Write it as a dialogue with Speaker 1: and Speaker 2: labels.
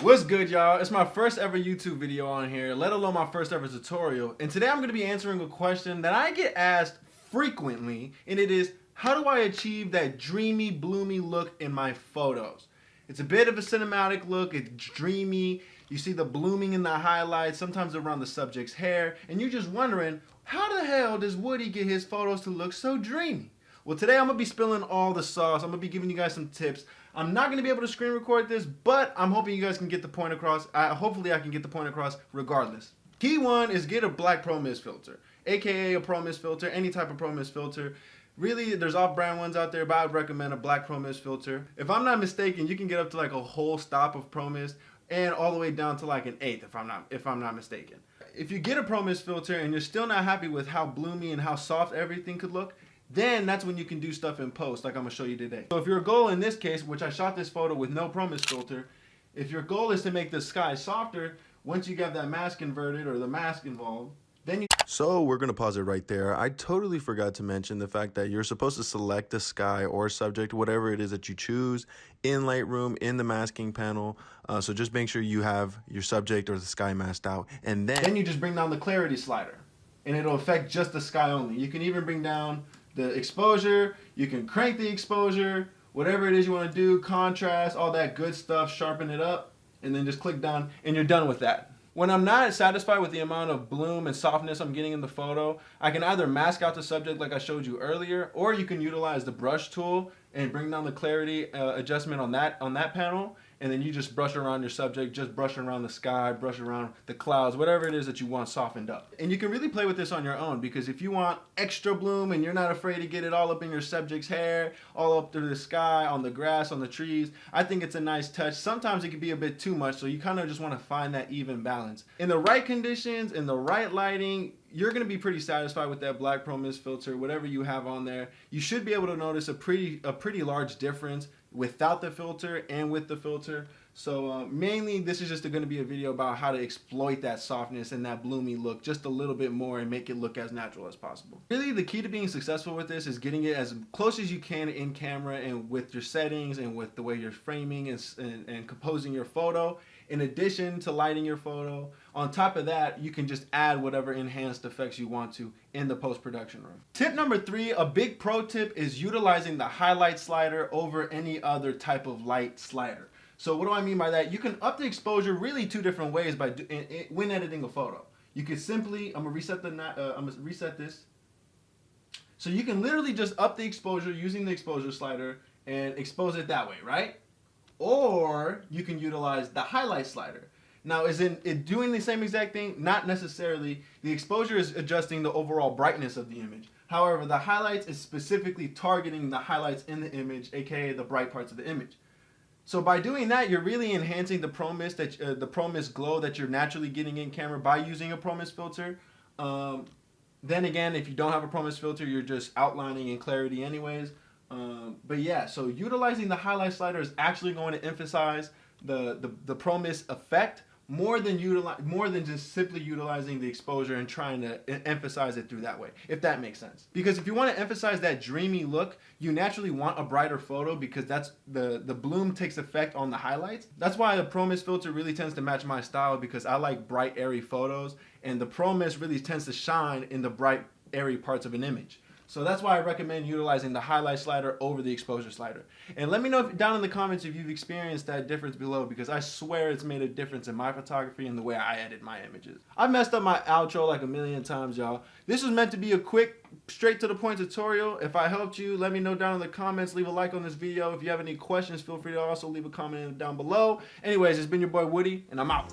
Speaker 1: What's good, y'all? It's my first ever YouTube video on here, let alone my first ever tutorial. And today I'm going to be answering a question that I get asked frequently, and it is, how do I achieve that dreamy, bloomy look in my photos? It's a bit of a cinematic look, it's dreamy, you see the blooming in the highlights, sometimes around the subject's hair, and you're just wondering, how the hell does Woody get his photos to look so dreamy? Well, today I'm going to be spilling all the sauce. I'm going to be giving you guys some tips. I'm not going to be able to screen record this, but I'm hoping you guys can get the point across. Hopefully I can get the point across regardless. Key one is get a black Pro Mist filter, aka a Pro Mist filter, any type of Pro Mist filter. Really, there's off-brand ones out there, but I would recommend a black Pro Mist filter. If I'm not mistaken, you can get up to like a whole stop of Pro Mist and all the way down to like an eighth if I'm not mistaken. If you get a Pro Mist filter and you're still not happy with how bloomy and how soft everything could look, then that's when you can do stuff in post like I'm going to show you today. So if your goal in this case, which I shot this photo with no Pro Mist filter, if your goal is to make the sky softer, once you get that mask inverted or the mask involved, then you...
Speaker 2: So we're going to pause it right there. I totally forgot to mention the fact that you're supposed to select the sky or subject, whatever it is that you choose, in Lightroom, in the masking panel. So just make sure you have your subject or the sky masked out. And then
Speaker 1: you just bring down the clarity slider, and it'll affect just the sky only. You can even bring down the exposure, you can crank the exposure, whatever it is you want to do, contrast, all that good stuff, sharpen it up, and then just click done, and you're done with that. When I'm not satisfied with the amount of bloom and softness I'm getting in the photo, I can either mask out the subject like I showed you earlier, or you can utilize the brush tool and bring down the clarity adjustment on that panel, and then you just brush around your subject, just brush around the sky, brush around the clouds, whatever it is that you want softened up. And you can really play with this on your own, because if you want extra bloom and you're not afraid to get it all up in your subject's hair, all up through the sky, on the grass, on the trees, I think it's a nice touch. Sometimes it can be a bit too much, so you kind of just want to find that even balance. In the right conditions, in the right lighting, you're going to be pretty satisfied with that black Pro Mist filter, whatever you have on there. You should be able to notice a pretty large difference without the filter and with the filter. So mainly this is just going to be a video about how to exploit that softness and that bloomy look just a little bit more and make it look as natural as possible. Really, the key to being successful with this is getting it as close as you can in camera and with your settings and with the way you're framing and composing your photo. In addition to lighting your photo, on top of that, you can just add whatever enhanced effects you want to in the post-production room. Tip number 3, a big pro tip, is utilizing the highlight slider over any other type of light slider. So what do I mean by that? You can up the exposure really two different ways when editing a photo. You could simply, I'm gonna reset this. So you can literally just up the exposure using the exposure slider and expose it that way, right? Or you can utilize the highlight slider. Now, is it doing the same exact thing? Not necessarily. The exposure is adjusting the overall brightness of the image. However, the highlights is specifically targeting the highlights in the image, aka the bright parts of the image. So by doing that, you're really enhancing the Pro Mist glow that you're naturally getting in camera by using a Pro Mist filter. Then again, if you don't have a Pro Mist filter, you're just outlining in clarity anyways. But yeah, so utilizing the highlight slider is actually going to emphasize the Pro Mist effect more than just simply utilizing the exposure and trying to emphasize it through that way, if that makes sense. Because if you want to emphasize that dreamy look, you naturally want a brighter photo, because that's the bloom takes effect on the highlights. That's why the Pro Mist filter really tends to match my style, because I like bright, airy photos, and the Pro Mist really tends to shine in the bright, airy parts of an image. So that's why I recommend utilizing the highlight slider over the exposure slider. And let me know down in the comments if you've experienced that difference below, because I swear it's made a difference in my photography and the way I edit my images. I've messed up my outro like a million times, y'all. This was meant to be a quick, straight to the point tutorial. If I helped you, let me know down in the comments. Leave a like on this video. If you have any questions, feel free to also leave a comment down below. Anyways, it's been your boy Woody, and I'm out.